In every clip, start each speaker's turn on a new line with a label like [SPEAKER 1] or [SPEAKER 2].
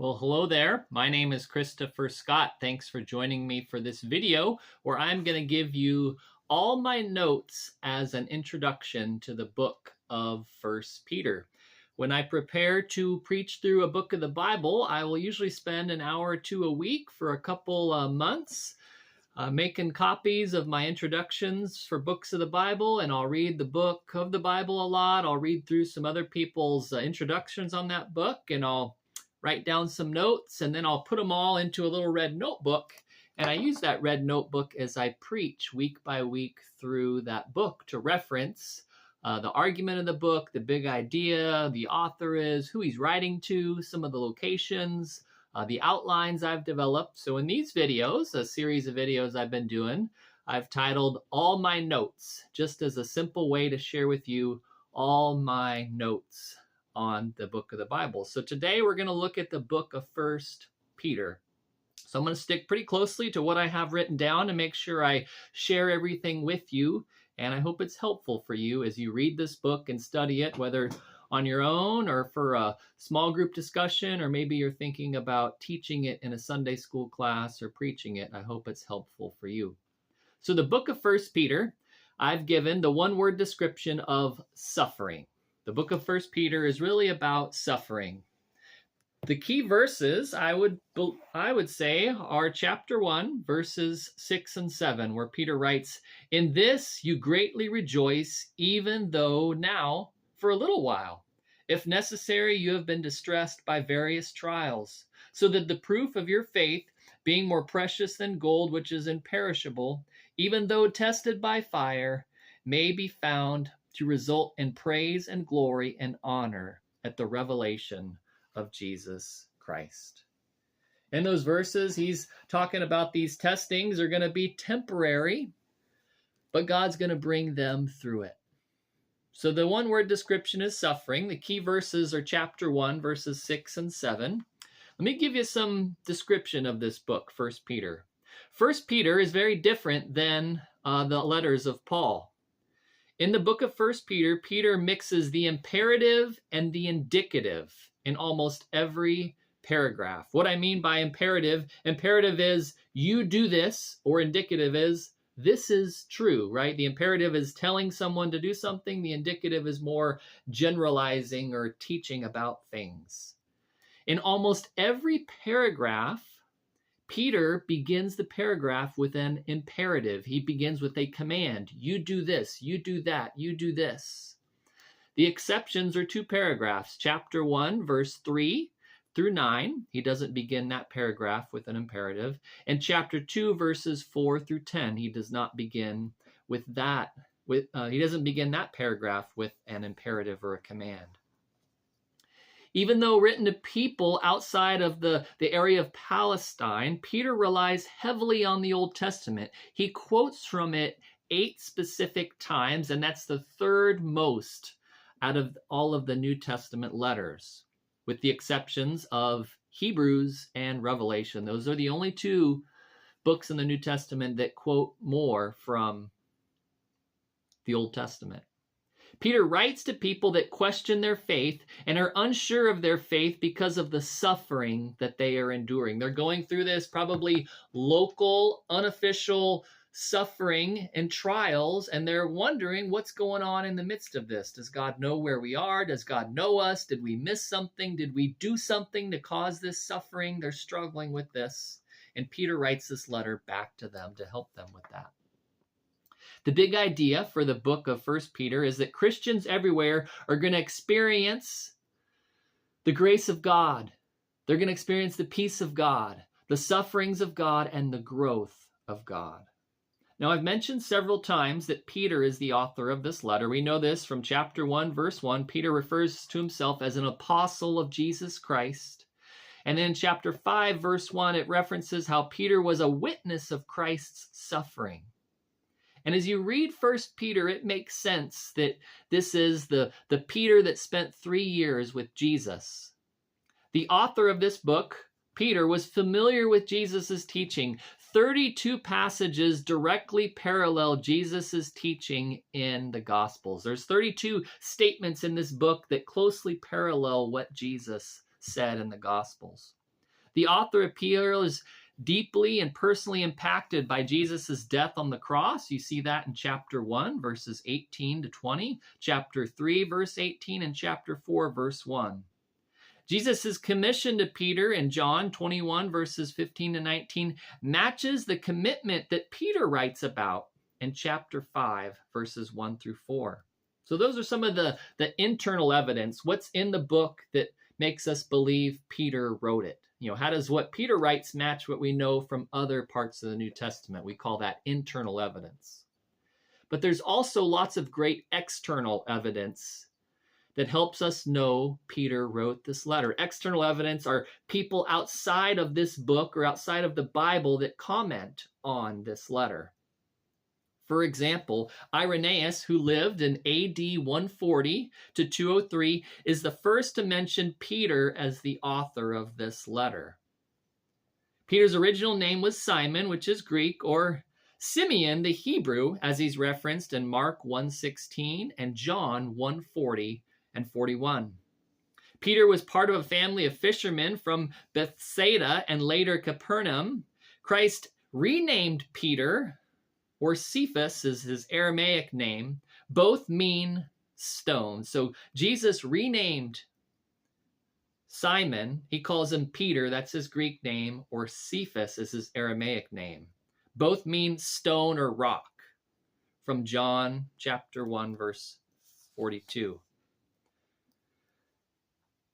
[SPEAKER 1] Well, hello there. My name is Christopher Scott. Thanks for joining me for this video where I'm going to give you all my notes as an introduction to the book of First Peter. When I prepare to preach through a book of the Bible, I will usually spend an hour or two a week for a couple months making copies of my introductions for books of the Bible, and I'll read the book of the Bible a lot. I'll read through some other people's introductions on that book, and I'll write down some notes, and then I'll put them all into a little red notebook. And I use that red notebook as I preach week by week through that book to reference the argument of the book, the big idea, the author is, who he's writing to, some of the locations, the outlines I've developed. So in these videos, a series of videos I've been doing, I've titled All My Notes, just as a simple way to share with you all my notes on the book of the Bible. So today we're going to look at the book of First Peter. So I'm going to stick pretty closely to what I have written down to make sure I share everything with you. And I hope it's helpful for you as you read this book and study it, whether on your own or for a small group discussion, or maybe you're thinking about teaching it in a Sunday school class or preaching it. I hope it's helpful for you. So the book of First Peter, I've given the one-word description of suffering. The book of First Peter is really about suffering. The key verses, I would say, are chapter 1, verses 6 and 7, where Peter writes, "In this you greatly rejoice, even though now, for a little while, if necessary, you have been distressed by various trials, so that the proof of your faith, being more precious than gold which is imperishable, even though tested by fire, may be found to result in praise and glory and honor at the revelation of Jesus Christ." In those verses, he's talking about these testings are going to be temporary, but God's going to bring them through it. So the one-word description is suffering. The key verses are chapter 1, verses 6 and 7. Let me give you some description of this book, First Peter. First Peter is very different than the letters of Paul. In the book of First Peter, Peter mixes the imperative and the indicative in almost every paragraph. What I mean by imperative is you do this, or indicative is this is true, right? The imperative is telling someone to do something. The indicative is more generalizing or teaching about things. In almost every paragraph, Peter begins the paragraph with an imperative. He begins with a command. You do this, you do that, you do this. The exceptions are two paragraphs. Chapter 1, verse 3 through 9. He doesn't begin that paragraph with an imperative. And chapter 2, verses 4 through 10. He does not begin with that. He doesn't begin that paragraph with an imperative or a command. Even though written to people outside of the area of Palestine, Peter relies heavily on the Old Testament. He quotes from it 8 specific times, and that's the third most out of all of the New Testament letters, with the exceptions of Hebrews and Revelation. Those are the only 2 books in the New Testament that quote more from the Old Testament. Peter writes to people that question their faith and are unsure of their faith because of the suffering that they are enduring. They're going through this probably local, unofficial suffering and trials, and they're wondering what's going on in the midst of this. Does God know where we are? Does God know us? Did we miss something? Did we do something to cause this suffering? They're struggling with this. And Peter writes this letter back to them to help them with that. The big idea for the book of First Peter is that Christians everywhere are going to experience the grace of God. They're going to experience the peace of God, the sufferings of God, and the growth of God. Now, I've mentioned several times that Peter is the author of this letter. We know this from chapter 1, verse 1. Peter refers to himself as an apostle of Jesus Christ. And then in chapter 5, verse 1, it references how Peter was a witness of Christ's suffering. And as you read First Peter, it makes sense that this is the Peter that spent 3 years with Jesus. The author of this book, Peter, was familiar with Jesus' teaching. 32 passages directly parallel Jesus' teaching in the Gospels. There's 32 statements in this book that closely parallel what Jesus said in the Gospels. The author appears deeply and personally impacted by Jesus' death on the cross. You see that in chapter 1, verses 18 to 20, chapter 3, verse 18, and chapter 4, verse 1. Jesus' commission to Peter in John 21, verses 15 to 19, matches the commitment that Peter writes about in chapter 5, verses 1 through 4. So those are some of the internal evidence. What's in the book that makes us believe Peter wrote it? How does what Peter writes match what we know from other parts of the New Testament? We call that internal evidence. But there's also lots of great external evidence that helps us know Peter wrote this letter. External evidence are people outside of this book or outside of the Bible that comment on this letter. For example, Irenaeus, who lived in AD 140 to 203, is the first to mention Peter as the author of this letter. Peter's original name was Simon, which is Greek, or Simeon, the Hebrew, as he's referenced in Mark 1:16 and John 1:40 and 41. Peter was part of a family of fishermen from Bethsaida and later Capernaum. Christ renamed Peter, or Cephas is his Aramaic name. Both mean stone. So Jesus renamed Simon. He calls him Peter. That's his Greek name. Or Cephas is his Aramaic name. Both mean stone or rock. From John chapter 1, verse 42.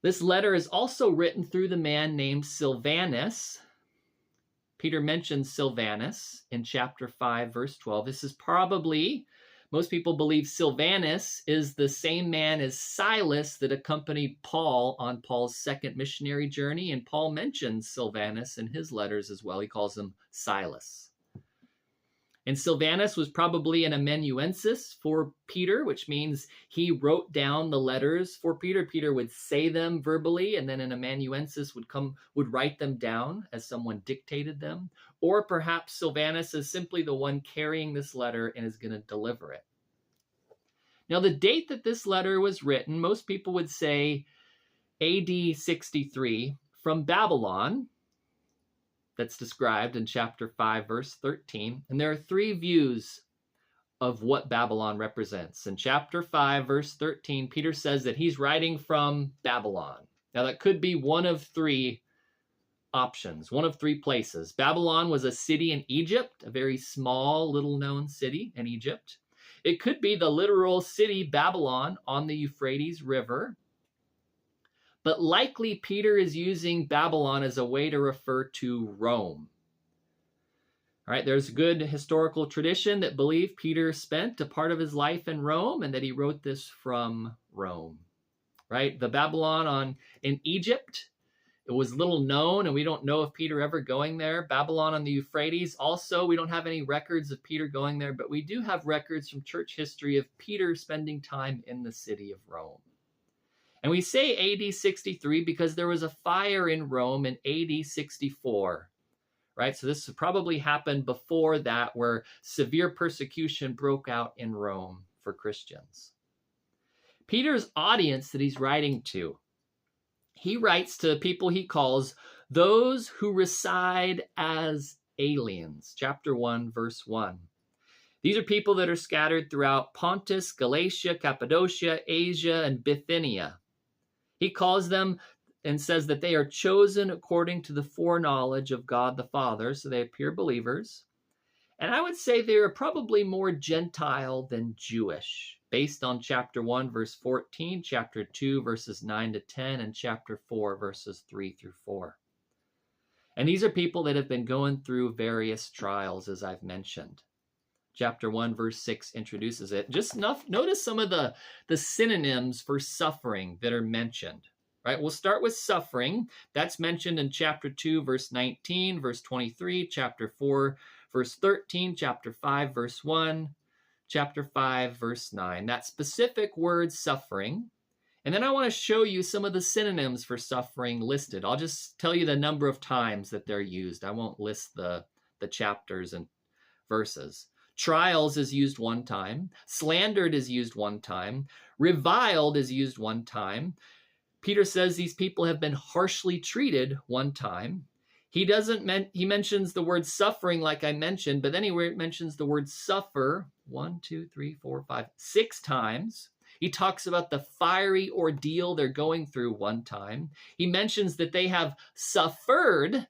[SPEAKER 1] This letter is also written through the man named Silvanus. Peter mentions Silvanus in chapter 5, verse 12. This is probably, most people believe Silvanus is the same man as Silas that accompanied Paul on Paul's second missionary journey. And Paul mentions Silvanus in his letters as well. He calls him Silas. And Silvanus was probably an amanuensis for Peter, which means he wrote down the letters for Peter. Peter would say them verbally, and then an amanuensis would write them down as someone dictated them. Or perhaps Silvanus is simply the one carrying this letter and is going to deliver it. Now, the date that this letter was written, most people would say AD 63 from Babylon. That's described in chapter 5, verse 13. And there are three views of what Babylon represents. In chapter 5, verse 13, Peter says that he's writing from Babylon. Now, that could be one of three options, one of three places. Babylon was a city in Egypt, a very small, little-known city in Egypt. It could be the literal city Babylon on the Euphrates River. But likely Peter is using Babylon as a way to refer to Rome. All right, there's a good historical tradition that believe Peter spent a part of his life in Rome and that he wrote this from Rome. Right, the Babylon in Egypt, it was little known, and we don't know of Peter ever going there. Babylon on the Euphrates, also, we don't have any records of Peter going there, but we do have records from church history of Peter spending time in the city of Rome. And we say AD 63 because there was a fire in Rome in AD 64, right? So this probably happened before that, where severe persecution broke out in Rome for Christians. Peter's audience that he's writing to, he writes to people he calls those who reside as aliens. Chapter 1, verse 1. These are people that are scattered throughout Pontus, Galatia, Cappadocia, Asia, and Bithynia. He calls them and says that they are chosen according to the foreknowledge of God the Father, so they appear believers. And I would say they are probably more Gentile than Jewish, based on chapter 1, verse 14, chapter 2, verses 9 to 10, and chapter 4, verses 3 through 4. And these are people that have been going through various trials, as I've mentioned. Chapter 1, verse 6 introduces it. Just notice some of the synonyms for suffering that are mentioned. Right? We'll start with suffering. That's mentioned in chapter 2, verse 19, verse 23, chapter 4, verse 13, chapter 5, verse 1, chapter 5, verse 9. That specific word, suffering. And then I want to show you some of the synonyms for suffering listed. I'll just tell you the number of times that they're used. I won't list the chapters and verses. Trials is used one time. Slandered is used one time. Reviled is used one time. Peter says these people have been harshly treated one time. He mentions the word suffering like I mentioned, but then he mentions the word suffer 6 times. He talks about the fiery ordeal they're going through 1 time. He mentions that they have suffered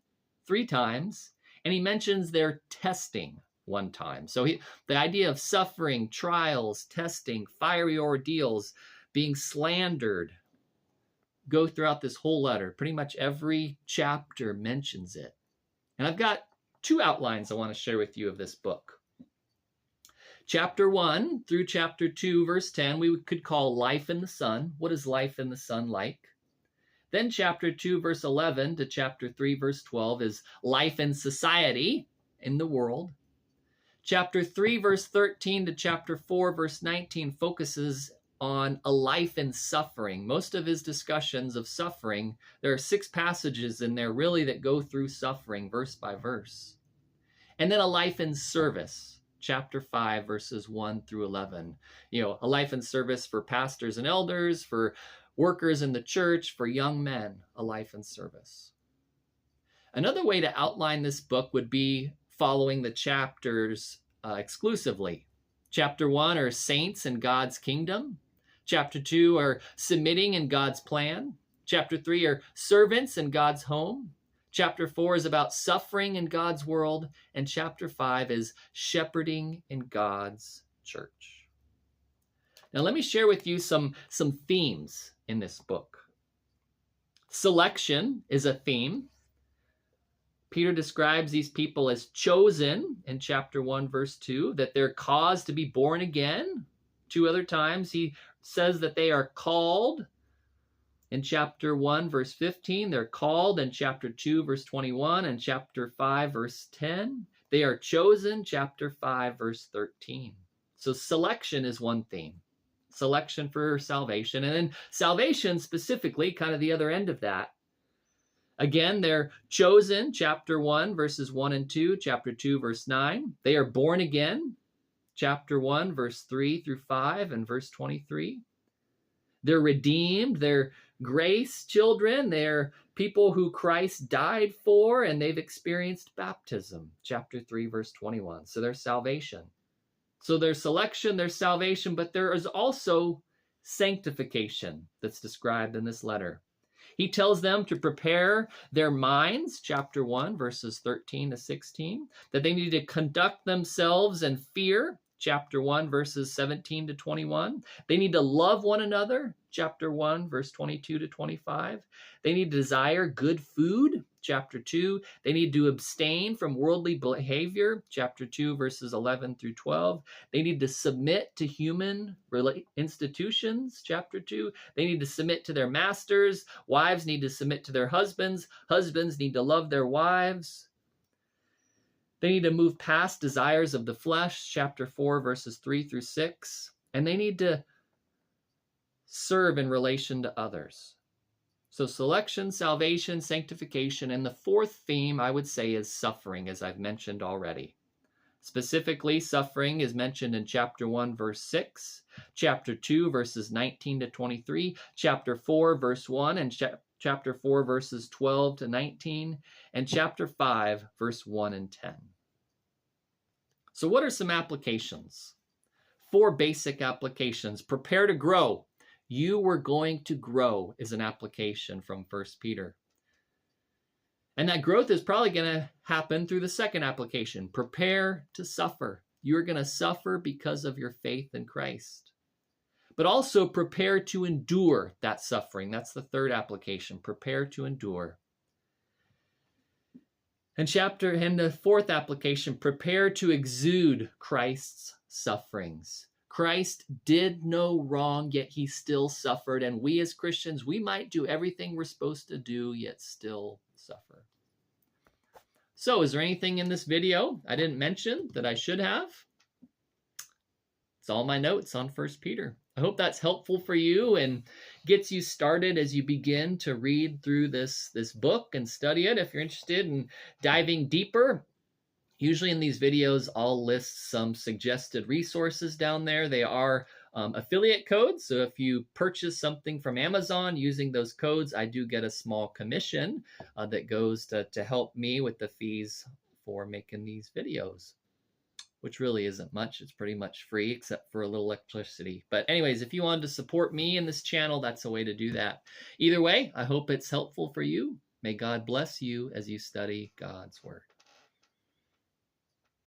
[SPEAKER 1] 3 times, and he mentions their testing 1 time. So the idea of suffering, trials, testing, fiery ordeals, being slandered, go throughout this whole letter. Pretty much every chapter mentions it. And I've got 2 outlines I want to share with you of this book. Chapter 1 through chapter 2, verse 10, we could call Life in the Sun. What is life in the sun like? Then chapter 2, verse 11 to chapter 3, verse 12 is life in society, in the world. Chapter 3, verse 13 to chapter 4, verse 19 focuses on a life in suffering. Most of his discussions of suffering, there are 6 passages in there really that go through suffering verse by verse. And then a life in service, chapter 5, verses 1 through 11. A life in service for pastors and elders, for workers in the church, for young men, a life in service. Another way to outline this book would be following the chapters exclusively. Chapter 1 are saints in God's kingdom. Chapter 2 are submitting in God's plan. Chapter 3 are servants in God's home. Chapter 4 is about suffering in God's world. And chapter 5 is shepherding in God's church. Now let me share with you some themes in this book. Selection is a theme. Peter describes these people as chosen in chapter 1, verse 2, that they're caused to be born again. 2 other times he says that they are called. In chapter 1, verse 15, they're called. In chapter 2, verse 21, and chapter 5, verse 10, they are chosen. Chapter 5, verse 13. So selection is one theme. Selection for salvation. And then salvation specifically, kind of the other end of that. Again, they're chosen, chapter 1, verses 1 and 2, chapter 2, verse 9. They are born again, chapter 1, verse 3 through 5, and verse 23. They're redeemed, they're grace children, they're people who Christ died for, and they've experienced baptism, chapter 3, verse 21. So there's salvation. So there's selection, there's salvation, but there is also sanctification that's described in this letter. He tells them to prepare their minds, chapter 1, verses 13 to 16, that they need to conduct themselves in fear, chapter 1, verses 17 to 21. They need to love one another, chapter 1, verse 22 to 25. They need to desire good food, chapter 2. They need to abstain from worldly behavior, chapter 2, verses 11 through 12. They need to submit to human institutions, chapter 2. They need to submit to their masters. Wives need to submit to their husbands. Husbands need to love their wives. They need to move past desires of the flesh, chapter 4, verses 3 through 6. And they need to serve in relation to others. So selection, salvation, sanctification, and the 4th theme I would say is suffering, as I've mentioned already. Specifically, suffering is mentioned in chapter 1, verse 6, chapter 2, verses 19 to 23, chapter 4, verse 1, and chapter 4, verses 12 to 19, and chapter 5, verse 1 and 10. So what are some applications? 4 basic applications. Prepare to grow. You were going to grow is an application from 1 Peter. And that growth is probably going to happen through the 2nd application. Prepare to suffer. You're going to suffer because of your faith in Christ. But also prepare to endure that suffering. That's the 3rd application. Prepare to endure. And the 4th application, prepare to exude Christ's sufferings. Christ did no wrong, yet he still suffered. And we as Christians, we might do everything we're supposed to do, yet still suffer. So is there anything in this video I didn't mention that I should have? It's all my notes on 1 Peter. I hope that's helpful for you and gets you started as you begin to read through this book and study it. If you're interested in diving deeper, usually in these videos, I'll list some suggested resources down there. They are affiliate codes. So if you purchase something from Amazon using those codes, I do get a small commission that goes to help me with the fees for making these videos, which really isn't much. It's pretty much free except for a little electricity. But anyways, if you wanted to support me in this channel, that's a way to do that. Either way, I hope it's helpful for you. May God bless you as you study God's Word.